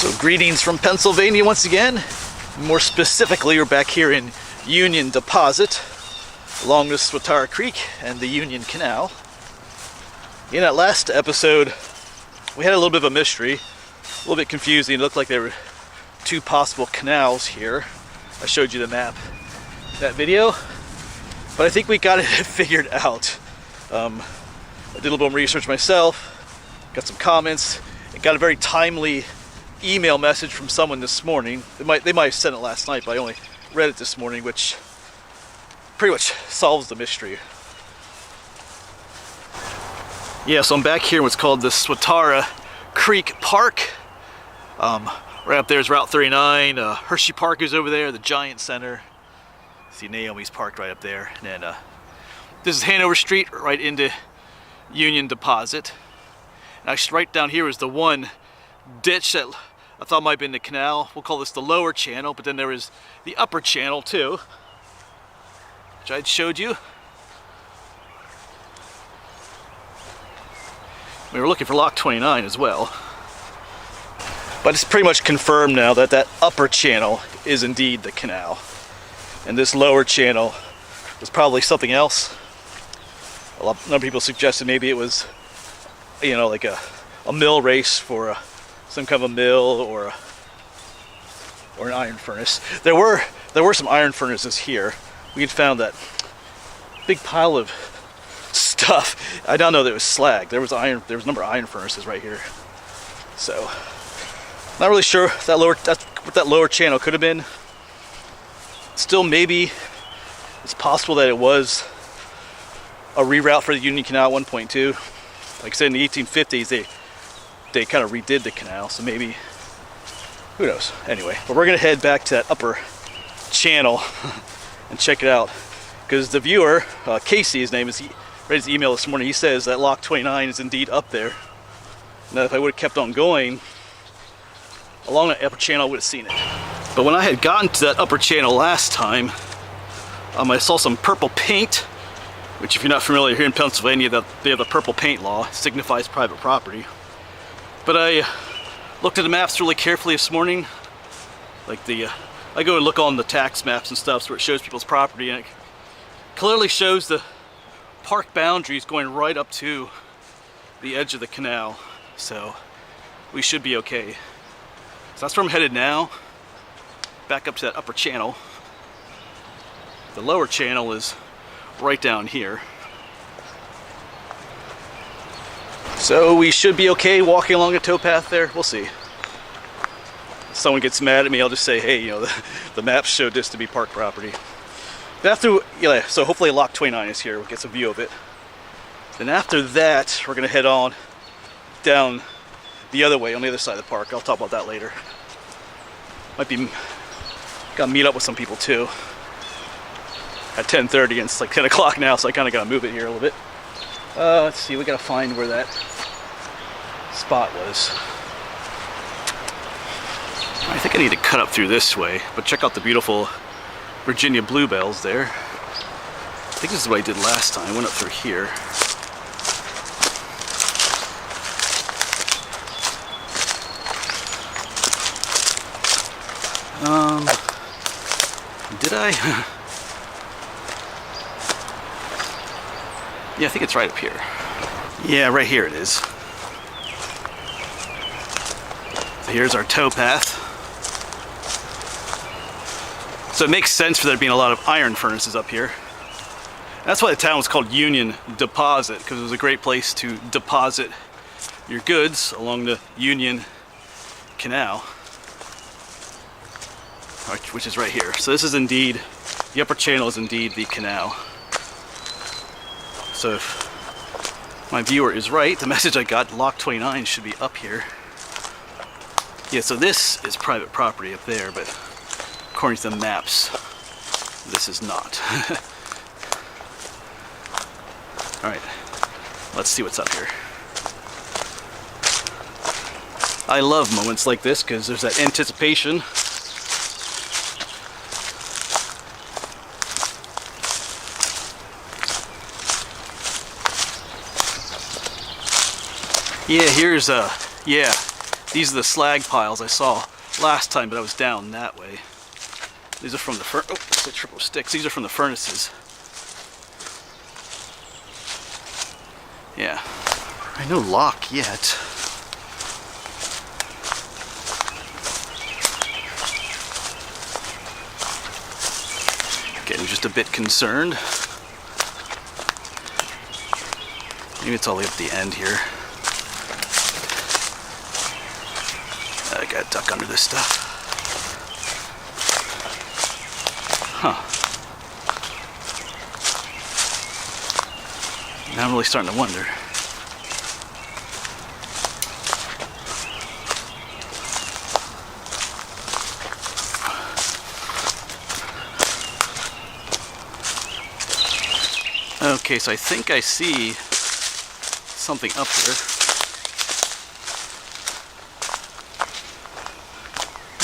So greetings from Pennsylvania once again. More specifically, we're back here in Union Deposit along the Swatara Creek and the Union Canal. In that last episode, we had a little bit of a mystery, a little bit confusing. It looked like there were two possible canals here. I showed you the map in that video, but I think we got it figured out. I did a little bit of research myself, got some comments, and got a very timely email message from someone this morning. They might have sent it last night, but I only read it this morning, which pretty much solves the mystery. Yeah, so I'm back here in what's called the Swatara Creek Park. Right up there is Route 39. Hershey Park is over there, the Giant Center. See Naomi's parked right up there. And then this is Hanover Street, right into Union Deposit. And actually right down here is the one ditch that I thought might have been the canal. We'll call this the lower channel, but then there is the upper channel too, which I showed you. We were looking for lock 29 as well. But it's pretty much confirmed now that that upper channel is indeed the canal. And this lower channel was probably something else. A number of people suggested maybe it was, you know, like a mill race for some kind of a mill or an iron furnace. There were some iron furnaces here. We had found that big pile of stuff. I don't know that it was slag. There was a number of iron furnaces right here. So not really sure that's what that lower channel could have been. Still, maybe it's possible that it was a reroute for the Union Canal 1.2. Like I said, in the 1850s, they kind of redid the canal, so maybe, who knows. Anyway, but we're gonna head back to that upper channel and check it out, because the viewer, Casey, his name is, he read his email this morning. He says that lock 29 is indeed up there. Now, if I would have kept on going along that upper channel, I would have seen it. But when I had gotten to that upper channel last time, I saw some purple paint, which, if you're not familiar, here in Pennsylvania, they have the purple paint law. It signifies private property. But I looked at the maps really carefully this morning. Like I go and look on the tax maps and stuff where it shows people's property, and it clearly shows the park boundaries going right up to the edge of the canal. So we should be okay. So that's where I'm headed now. Back up to that upper channel. The lower channel is right down here. So we should be okay walking along a towpath there. We'll see. If someone gets mad at me, I'll just say, hey, you know, the maps showed this to be park property. But after, yeah, so hopefully lock 29 is here. We'll get some view of it. Then after that, we're gonna head on down the other way on the other side of the park. I'll talk about that later. Gotta meet up with some people too. At 10:30, and it's like 10 o'clock now, so I kind of gotta move it here a little bit. Let's see, we gotta find where that spot was. I think I need to cut up through this way, but check out the beautiful Virginia bluebells there. I think this is what I did last time. I went up through here. Did I? Yeah, I think it's right up here. Yeah, right here it is. So here's our towpath. So it makes sense for there being a lot of iron furnaces up here. That's why the town was called Union Deposit, because it was a great place to deposit your goods along the Union Canal, which is right here. So this is indeed, the upper channel is indeed the canal. So if my viewer is right, the message I got, lock 29 should be up here. Yeah, so this is private property up there, but according to the maps, this is not. Alright, let's see what's up here. I love moments like this because there's that anticipation. Yeah, here's These are the slag piles I saw last time, but I was down that way. These are from the the triple sticks. These are from the furnaces. Yeah. No lock yet. Getting just a bit concerned. Maybe it's all the way up the end here. I gotta duck under this stuff. Huh. Now I'm really starting to wonder. Okay, so I think I see something up here.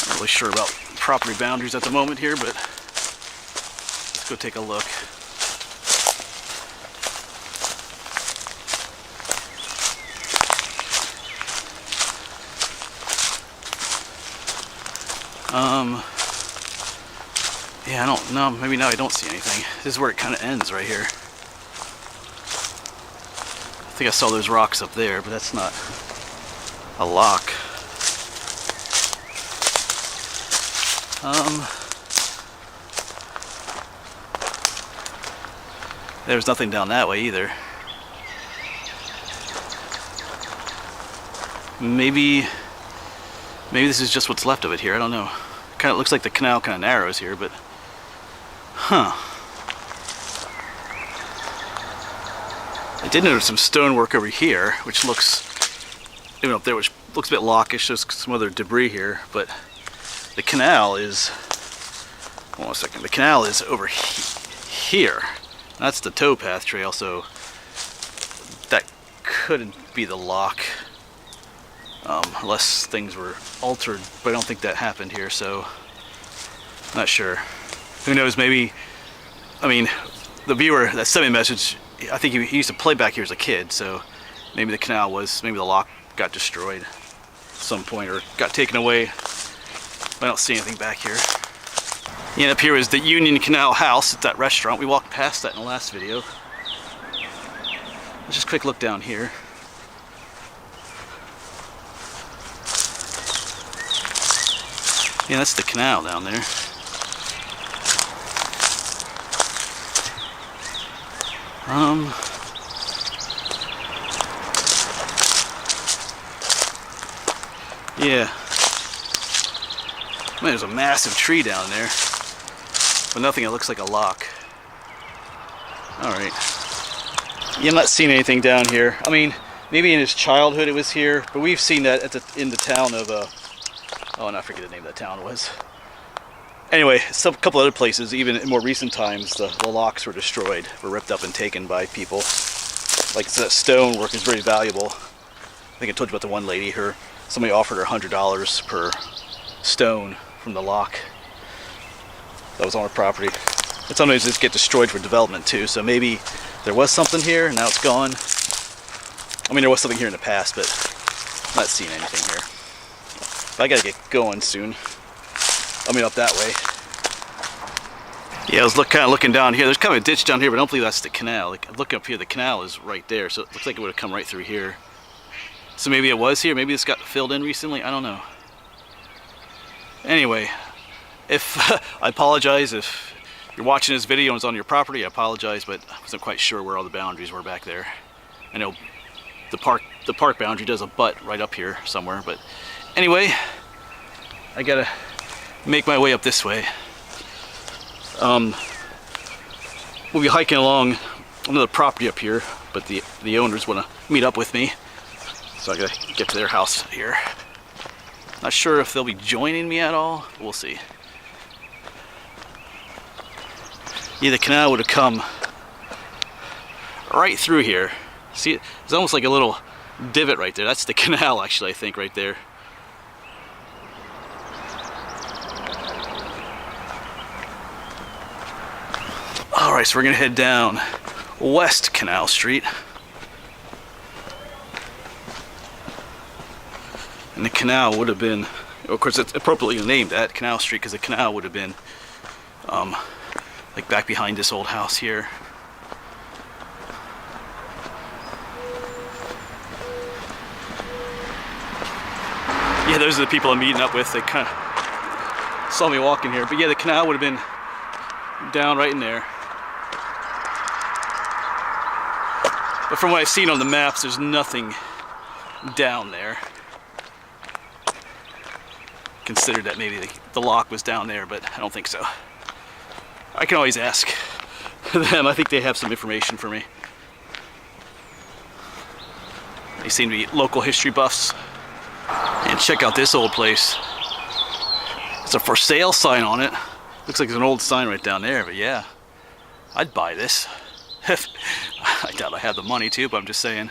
Not really sure about property boundaries at the moment here, but let's go take a look. Yeah, I don't know. Maybe now I don't see anything. This is where it kind of ends right here. I think I saw those rocks up there, but that's not a lock. There's nothing down that way either. Maybe this is just what's left of it here. I don't know. Kind of looks like the canal kind of narrows here, but huh. I did notice some stonework over here, which looks, even up there, which looks a bit lockish. There's some other debris here, but the canal is, hold on a second, the canal is over here. That's the towpath trail, so that couldn't be the lock, unless things were altered, but I don't think that happened here, so not sure. Who knows, maybe, I mean, the viewer that sent me a message, I think he used to play back here as a kid, so maybe the canal was, maybe the lock got destroyed at some point or got taken away. I don't see anything back here. And up here is the Union Canal House. It's that restaurant. We walked past that in the last video. Let's just quick look down here. Yeah, that's the canal down there. Yeah. Man, there's a massive tree down there, but nothing that looks like a lock. Alright. Yeah, I'm not seeing anything down here. I mean, maybe in his childhood it was here, but we've seen that at in the town of, oh, and I forget the name of that town was. Anyway, a couple other places, even in more recent times, the locks were destroyed, were ripped up and taken by people. Like, so that stonework is very valuable. I think I told you about the one lady, somebody offered her $100 per stone from the lock that was on her property. And sometimes they get destroyed for development too, so maybe there was something here and now it's gone. I mean, there was something here in the past, but I'm not seeing anything here. But I gotta get going soon. I mean, up that way. Yeah, I was kind of looking down here. There's kind of a ditch down here, but I don't believe that's the canal. Like, looking up here, the canal is right there, so it looks like it would have come right through here. So maybe it was here. Maybe this got filled in recently. I don't know. Anyway, I apologize if you're watching this video and it's on your property. I apologize, but I wasn't quite sure where all the boundaries were back there. I know the park boundary does abut right up here somewhere, but anyway, I gotta make my way up this way. We'll be hiking along another property up here, but the owners want to meet up with me, so I gotta get to their house here. Not sure if they'll be joining me at all. We'll see. Yeah, the canal would have come right through here. See, it's almost like a little divot right there. That's the canal, actually, I think, right there. Alright, so we're gonna head down West Canal Street. And the canal would have been, of course it's appropriately named that, Canal Street, because the canal would have been like back behind this old house here. Yeah, those are the people I'm meeting up with. They kind of saw me walking here. But yeah, the canal would have been down right in there. But from what I've seen on the maps, there's nothing down there. Considered that maybe the lock was down there, but I don't think so. I can always ask them. I think they have some information for me. They seem to be local history buffs. And check out this old place. It's a for sale sign on it. Looks like there's an old sign right down there, but yeah, I'd buy this. I doubt I have the money to, but I'm just saying.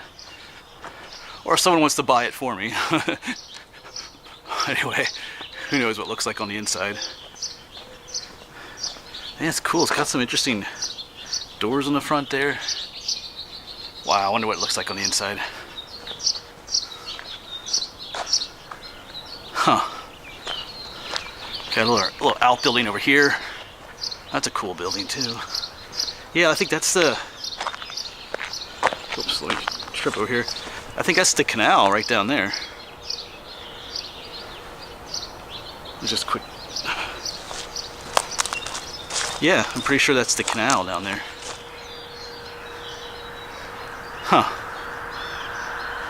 Or if someone wants to buy it for me. Anyway, who knows what it looks like on the inside. Yeah, it's cool. It's got some interesting doors on the front there. Wow, I wonder what it looks like on the inside. Huh. Got a little outbuilding over here. That's a cool building too. Yeah, I think that's the... Oops, let me trip over here. I think that's the canal right down there. Just quick. Yeah, I'm pretty sure that's the canal down there. Huh.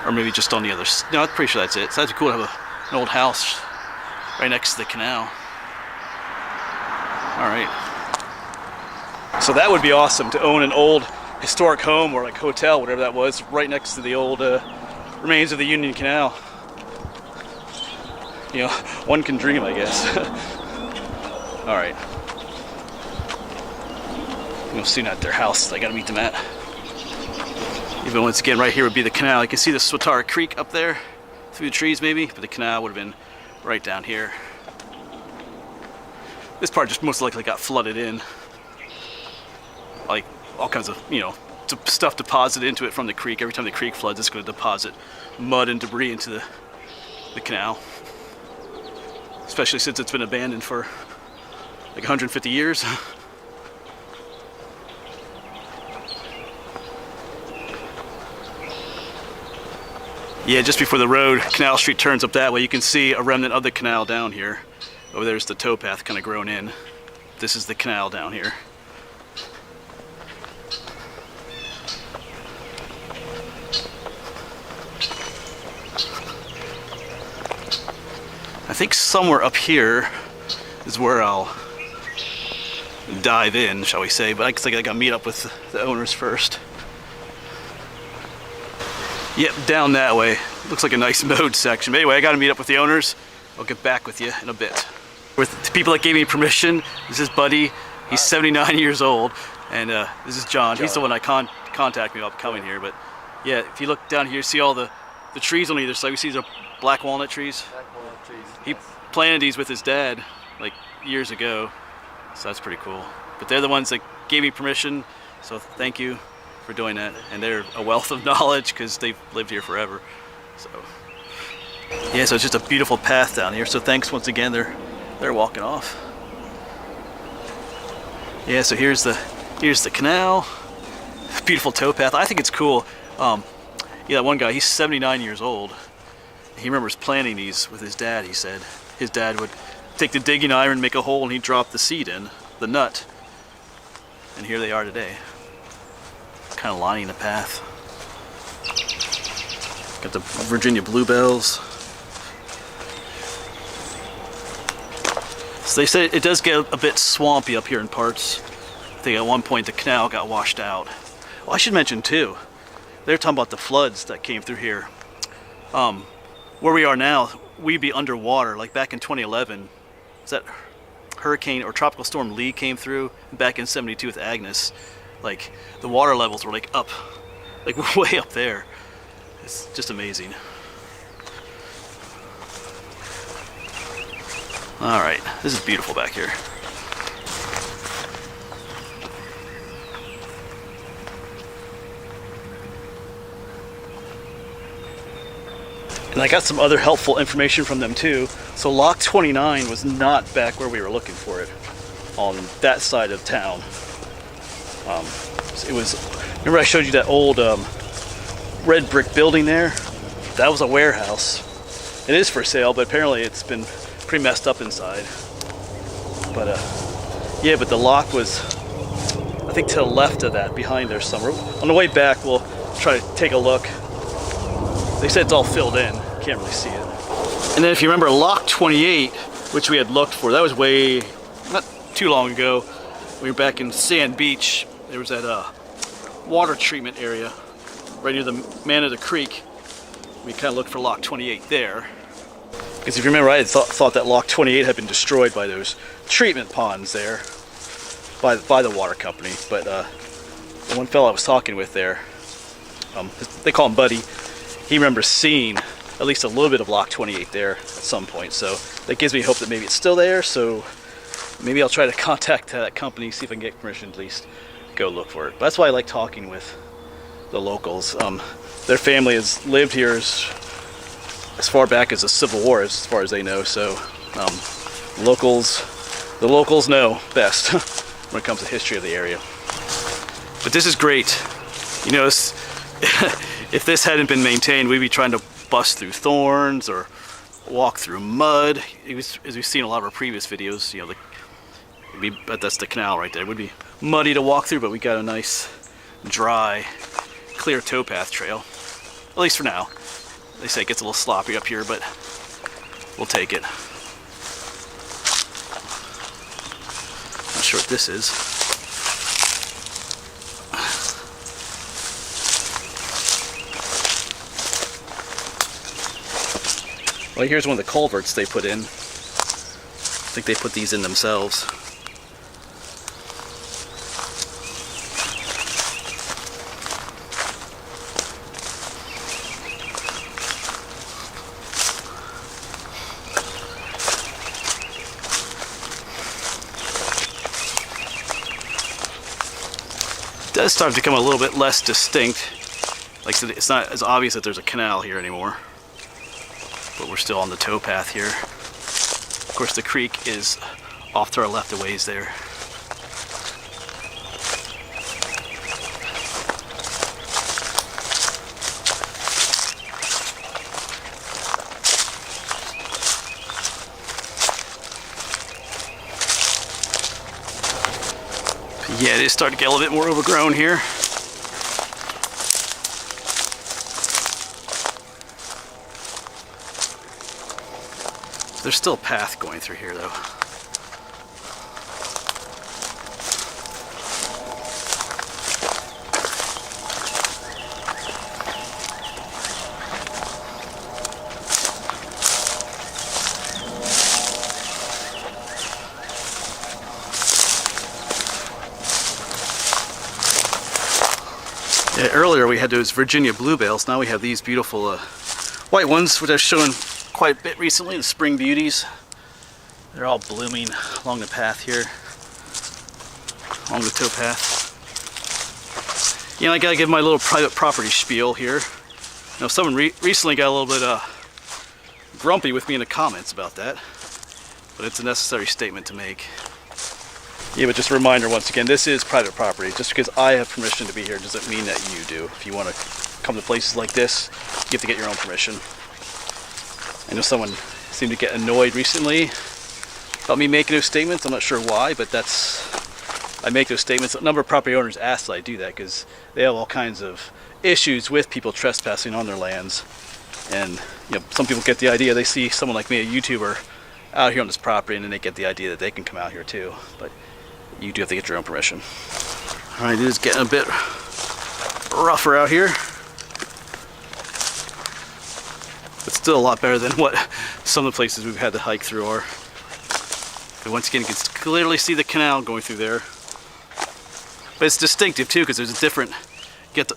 Or maybe just on the other side. No, I'm pretty sure that's it. So that's cool to have an old house right next to the canal. Alright. So that would be awesome, to own an old historic home or like hotel, whatever that was, right next to the old remains of the Union Canal. You know, one can dream, I guess. Alright. You'll soon at their house. I gotta meet them at. Even once again, right here would be the canal. You can see the Swatara Creek up there, through the trees maybe, but the canal would have been right down here. This part just most likely got flooded in. Like all kinds of, you know, stuff deposited into it from the creek. Every time the creek floods, it's going to deposit mud and debris into the canal. Especially since it's been abandoned for like 150 years. Yeah, just before the road, Canal Street turns up that way, you can see a remnant of the canal down here. Over there's the towpath kind of grown in. This is the canal down here. I think somewhere up here is where I'll dive in, shall we say, but I guess I gotta meet up with the owners first. Yep, down that way. Looks like a nice mowed section. But anyway, I gotta meet up with the owners. I'll get back with you in a bit. With the people that gave me permission, this is Buddy. He's 79 years old, and this is John. He's the one that contacted me about coming here. But yeah, if you look down here, see all the trees on either side. We see the black walnut trees. He planted these with his dad like years ago, so that's pretty cool. But they're the ones that gave me permission, so thank you for doing that. And they're a wealth of knowledge because they've lived here forever. So yeah, so it's just a beautiful path down here. So thanks once again. They're walking off. Yeah, so here's the canal. Beautiful towpath. I think it's cool. Yeah, that one guy, he's 79 years old. He remembers planting these with his dad, he said. His dad would take the digging iron, make a hole, and he'd drop the seed in, the nut. And here they are today. Kind of lining the path. Got the Virginia bluebells. So they say it does get a bit swampy up here in parts. I think at one point the canal got washed out. Well, I should mention too, they're talking about the floods that came through here. Where we are now, we'd be underwater. Like back in 2011, was that hurricane or tropical storm Lee came through? Back in 72 with Agnes, like the water levels were like up, like way up there. It's just amazing. All right, this is beautiful back here. And I got some other helpful information from them too. So Lock 29 was not back where we were looking for it, on that side of town. It was, remember I showed you that old red brick building there? That was a warehouse. It is for sale, but apparently it's been pretty messed up inside. But yeah, but the lock was, I think, to the left of that, behind there somewhere. On the way back, we'll try to take a look. They said it's all filled in. Can't really see it. And then if you remember Lock 28, which we had looked for, that was way, not too long ago. We were back in Sand Beach. There was that water treatment area right near the man of the creek. We kind of looked for Lock 28 there. Because if you remember, I had thought that Lock 28 had been destroyed by those treatment ponds there, by the water company. But the one fellow I was talking with there, they call him Buddy, he remembers seeing at least a little bit of Lock 28 there at some point. So that gives me hope that maybe it's still there. So maybe I'll try to contact that company, see if I can get permission to at least go look for it. But that's why I like talking with the locals. Their family has lived here as far back as the Civil War, as far as they know. So the locals know best when it comes to history of the area. But this is great. You know, if this hadn't been maintained, we'd be trying to bust through thorns or walk through mud. As we've seen in a lot of our previous videos, you know, but that's the canal right there. It would be muddy to walk through, but we got a nice, dry, clear towpath trail. At least for now. They say it gets a little sloppy up here, but we'll take it. Not sure what this is. Well, here's one of the culverts they put in. I think they put these in themselves. It does start to become a little bit less distinct. Like I said, it's not as obvious that there's a canal here anymore. But we're still on the towpath here. Of course, the creek is off to our left a ways there. Yeah, it is starting to get a little bit more overgrown here. There's still a path going through here, though. Yeah, earlier we had those Virginia bluebells. Now we have these beautiful white ones, which I've shown quite a bit recently, the spring beauties. They're all blooming along the path here, along the towpath. You know, I gotta give my little private property spiel here. You know, someone recently got a little bit grumpy with me in the comments about that, but it's a necessary statement to make. Yeah, but just a reminder once again, this is private property. Just because I have permission to be here doesn't mean that you do. If you want to come to places like this, you have to get your own permission. I know someone seemed to get annoyed recently about me making those statements. I'm not sure why, but I make those statements. A number of property owners ask that I do that because they have all kinds of issues with people trespassing on their lands. And you know, some people get the idea, they see someone like me, a YouTuber, out here on this property, and then they get the idea that they can come out here too. But you do have to get your own permission. All right, it is getting a bit rougher out here. But still a lot better than what some of the places we've had to hike through are. And once again, you can clearly see the canal going through there. But it's distinctive too, because there's a different,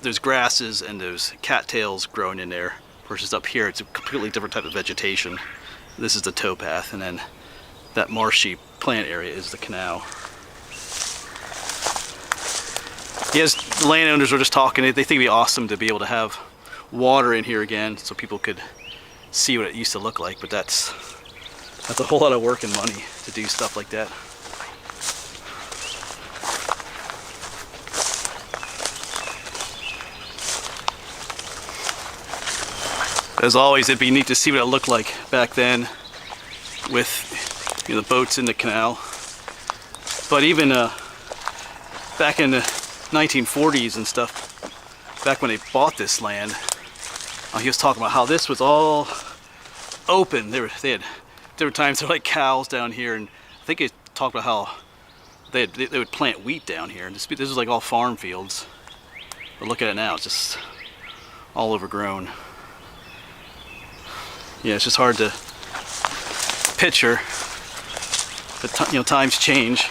there's grasses and there's cattails growing in there. Versus up here, it's a completely different type of vegetation. This is the towpath, and then that marshy plant area is the canal. Yes, the landowners were just talking, they think it'd be awesome to be able to have water in here again so people could see what it used to look like, but that's a whole lot of work and money to do stuff like that. As always, it'd be neat to see what it looked like back then with, you know, the boats in the canal. But even back in the 1940s and stuff, back when they bought this land, he was talking about how this was all open. There were times there were like cows down here, and I think he talked about how they would plant wheat down here. This was like all farm fields. But look at it now; it's just all overgrown. Yeah, it's just hard to picture. But you know, times change.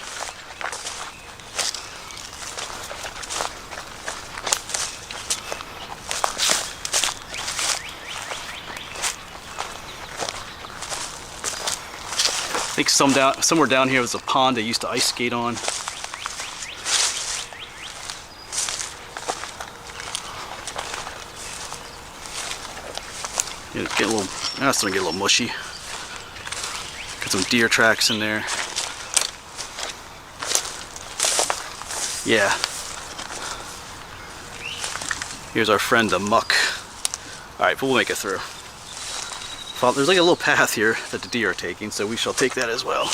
I think somewhere down here was a pond they used to ice skate on. Yeah, it's getting a little. Now it's starting to get a little mushy. Got some deer tracks in there. Yeah. Here's our friend the muck. Alright, but we'll make it through. There's like a little path here that the deer are taking, so we shall take that as well.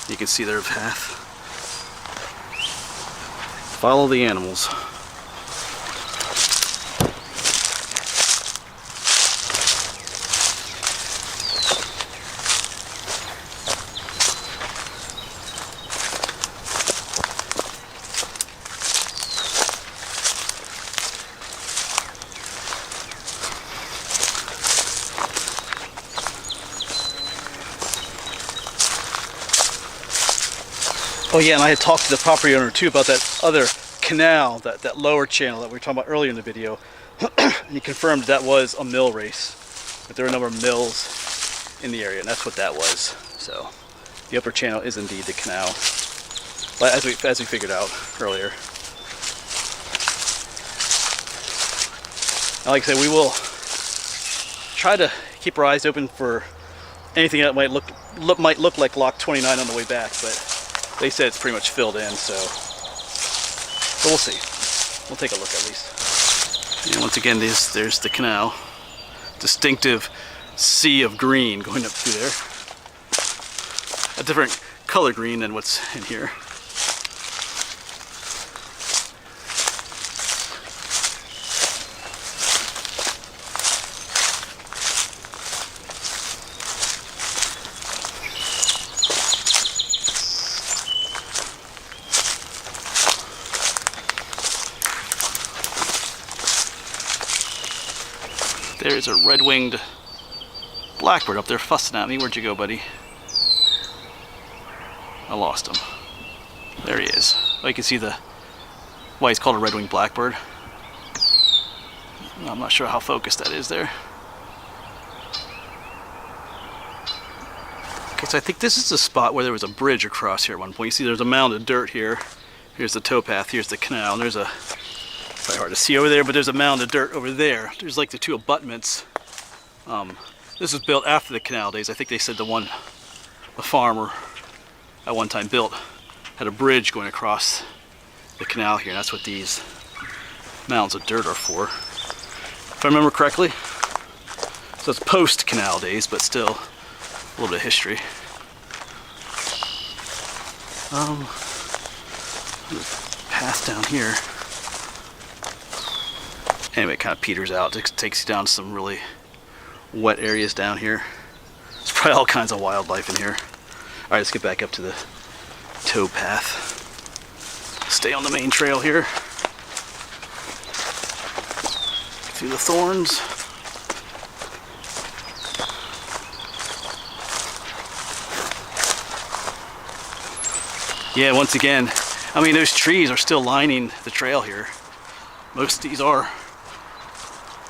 You can see their path. Follow the animals. Oh yeah, and I had talked to the property owner too about that other canal, that lower channel that we were talking about earlier in the video. And he confirmed that was a mill race. That there were a number of mills in the area, and that's what that was. So the upper channel is indeed the canal, as we figured out earlier. And like I said, we will try to keep our eyes open for anything that might look like Lock 29 on the way back, but they said it's pretty much filled in, so we'll see. We'll take a look at least. And once again, there's the canal. Distinctive sea of green going up through there. A different color green than what's in here. There's a red-winged blackbird up there fussing at me. Where'd you go, buddy? I lost him. There he is. Oh, you can see why he's called a red-winged blackbird. I'm not sure how focused that is there. Okay, so I think this is the spot where there was a bridge across here at one point. You see there's a mound of dirt here. Here's the towpath, here's the canal, and there's a, probably hard to see over there, but there's a mound of dirt over there. There's like the two abutments. This was built after the canal days. I think they said the farmer at one time built had a bridge going across the canal here, and that's what these mounds of dirt are for, if I remember correctly. So it's post-canal days, but still a little bit of history. Path down here. Anyway, it kind of peters out. It takes you down to some really wet areas down here. There's probably all kinds of wildlife in here. Alright, let's get back up to the tow path. Stay on the main trail here. Through the thorns. Yeah, once again, I mean, those trees are still lining the trail here. Most of these are.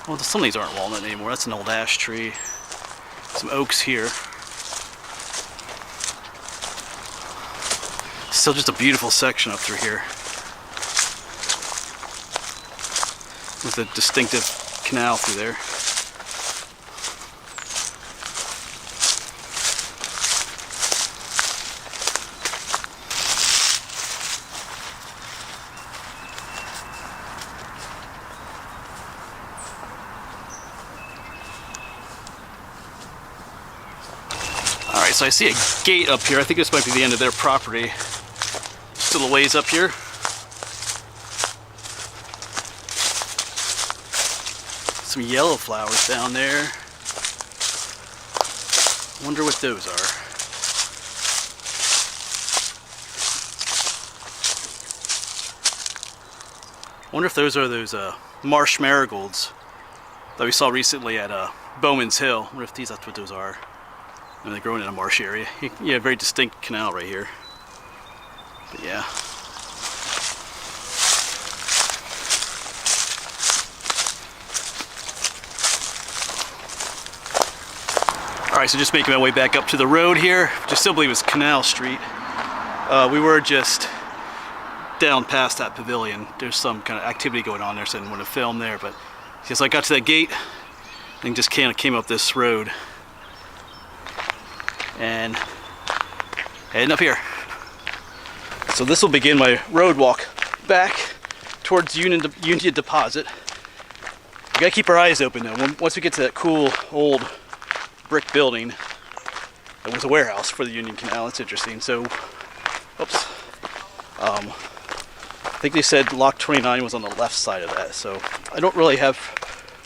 Well, some of these aren't walnut anymore. That's an old ash tree. Some oaks here. Still just a beautiful section up through here. With a distinctive canal through there. Alright, so I see a gate up here. I think this might be the end of their property. Still a ways up here. Some yellow flowers down there. Wonder what those are. Wonder if those are those marsh marigolds that we saw recently at Bowman's Hill. Wonder if that's what those are. And they're growing in a marsh area. Yeah, very distinct canal right here. But yeah. Alright, so just making my way back up to the road here. Just simply was Canal Street. We were just down past that pavilion. There's some kind of activity going on there, so I didn't want to film there. But yes, I got to that gate and just kind of came up this road. And heading up here. So this will begin my road walk back towards Union Deposit. We gotta keep our eyes open though. Once we get to that cool old brick building that was a warehouse for the Union Canal, it's interesting. So, oops. I think they said Lock 29 was on the left side of that. So I don't really have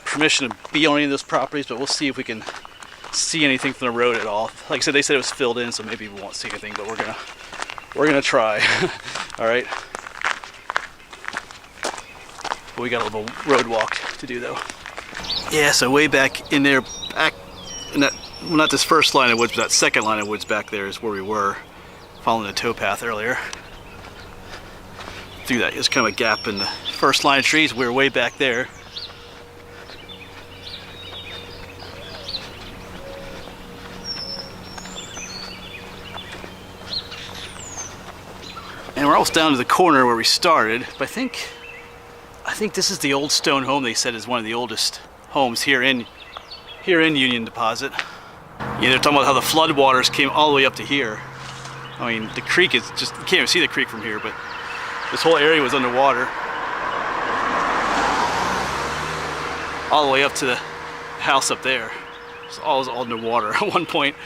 permission to be on any of those properties, but we'll see if we can see anything from the road at all. Like I said, they said it was filled in, so maybe we won't see anything, but we're gonna try. All right. But we got a little road walk to do though. Yeah, so way back in there, back in that, well, not this first line of woods, but that second line of woods back there is where we were, following the towpath earlier. Through that, there's kind of a gap in the first line of trees. We were way back there. And we're almost down to the corner where we started, but I think this is the old stone home they said is one of the oldest homes here in Union Deposit. Yeah, they're talking about how the floodwaters came all the way up to here. I mean, the creek is just, you can't even see the creek from here, but this whole area was underwater. All the way up to the house up there. It was all underwater at one point,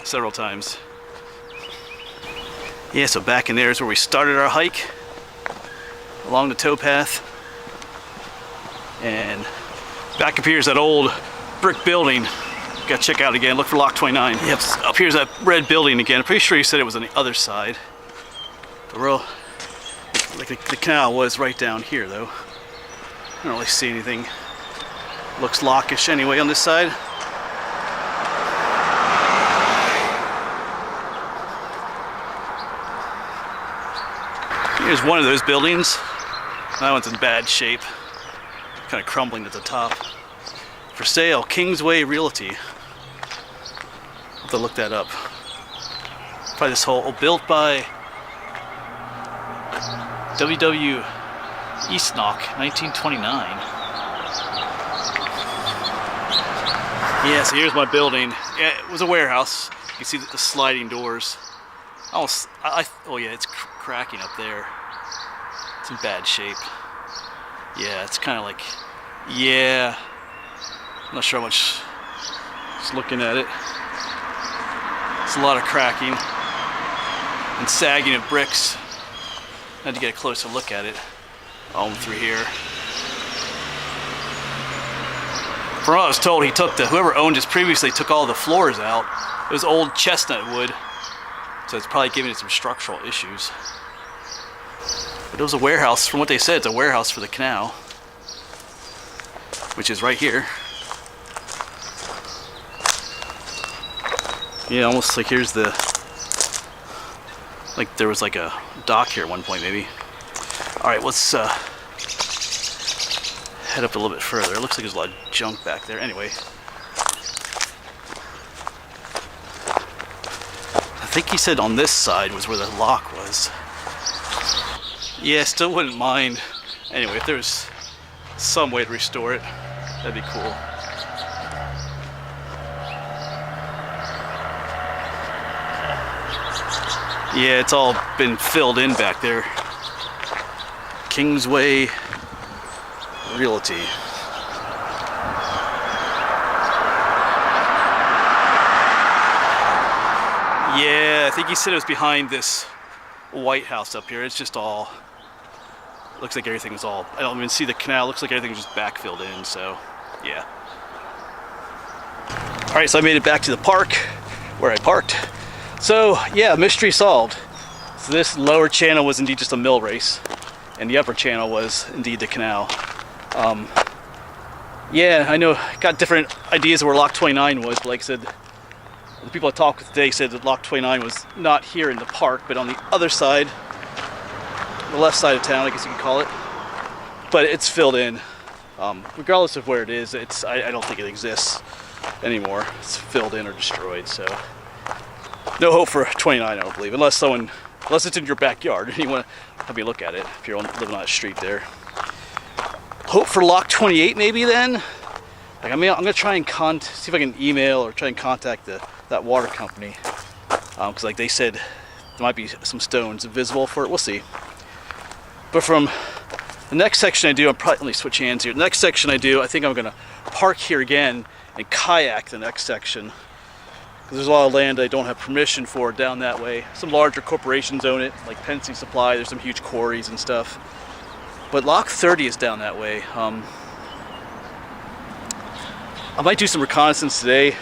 several times. Yeah, so back in there is where we started our hike along the towpath. And back up here is that old brick building. Gotta check out again, look for Lock 29. Yep, up here's that red building again. I'm pretty sure you said it was on the other side. But like the canal was right down here though. I don't really see anything. Looks lockish anyway on this side. Here's one of those buildings. That one's in bad shape. Kind of crumbling at the top. For sale, Kingsway Realty. I'll have to look that up. Probably this whole, built by W.W. Eastnock, 1929. Yeah, so here's my building. Yeah, it was a warehouse. You can see the sliding doors. Oh yeah, it's cracking up there. It's in bad shape. Yeah, it's kind of like, yeah. I'm not sure how much. Just looking at it. It's a lot of cracking and sagging of bricks. I had to get a closer look at it. Through here. From what I was told, whoever owned this previously took all the floors out. It was old chestnut wood. So it's probably giving it some structural issues. But it was a warehouse. From what they said, it's a warehouse for the canal, which is right here. Yeah, almost like here's the, like there was like a dock here at one point maybe. Alright, let's head up a little bit further. It looks like there's a lot of junk back there. Anyway. I think he said on this side was where the lock was. Yeah, still wouldn't mind. Anyway, if there's some way to restore it. That'd be cool. Yeah, it's all been filled in back there. Kingsway Realty. Yeah, I think he said it was behind this White House up here. It's just all, looks like everything was all, I don't even see the canal. Looks like everything was just backfilled in, so yeah. All right, so I made it back to the park where I parked. So yeah, mystery solved. So this lower channel was indeed just a mill race, and the upper channel was indeed the canal. Yeah, I know, got different ideas of where Lock 29 was, but like I said, the people I talked with today said that Lock 29 was not here in the park, but on the other side, the left side of town, I guess you could call it. But it's filled in. Regardless of where it is, I don't think it exists anymore. It's filled in or destroyed, so no hope for 29, I don't believe, unless it's in your backyard and you want to have me look at it if you're living on that street there. Hope for Lock 28 maybe then. Like, I mean, I'm gonna try and see if I can email or try and contact that water company, because like they said there might be some stones visible for it. We'll see. But from the next section I do, let me switch hands here. The next section I do, I think I'm gonna park here again and kayak the next section, because there's a lot of land I don't have permission for down that way. Some larger corporations own it, like Pensy Supply. There's some huge quarries and stuff. But Lock 30 is down that way. I might do some reconnaissance today.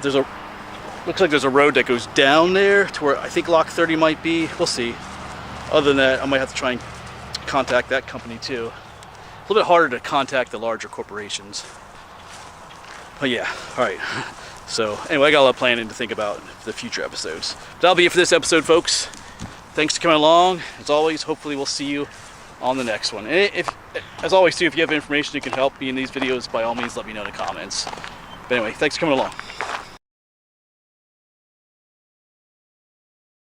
Looks like there's a road that goes down there to where I think Lock 30 might be. We'll see. Other than that, I might have to try and contact that company too. A little bit harder to contact the larger corporations. But yeah, all right. So anyway, I got a lot of planning to think about for the future episodes. That'll be it for this episode, folks. Thanks for coming along. As always, hopefully we'll see you on the next one. And as always too, if you have information that can help me in these videos, by all means let me know in the comments. But anyway, thanks for coming along.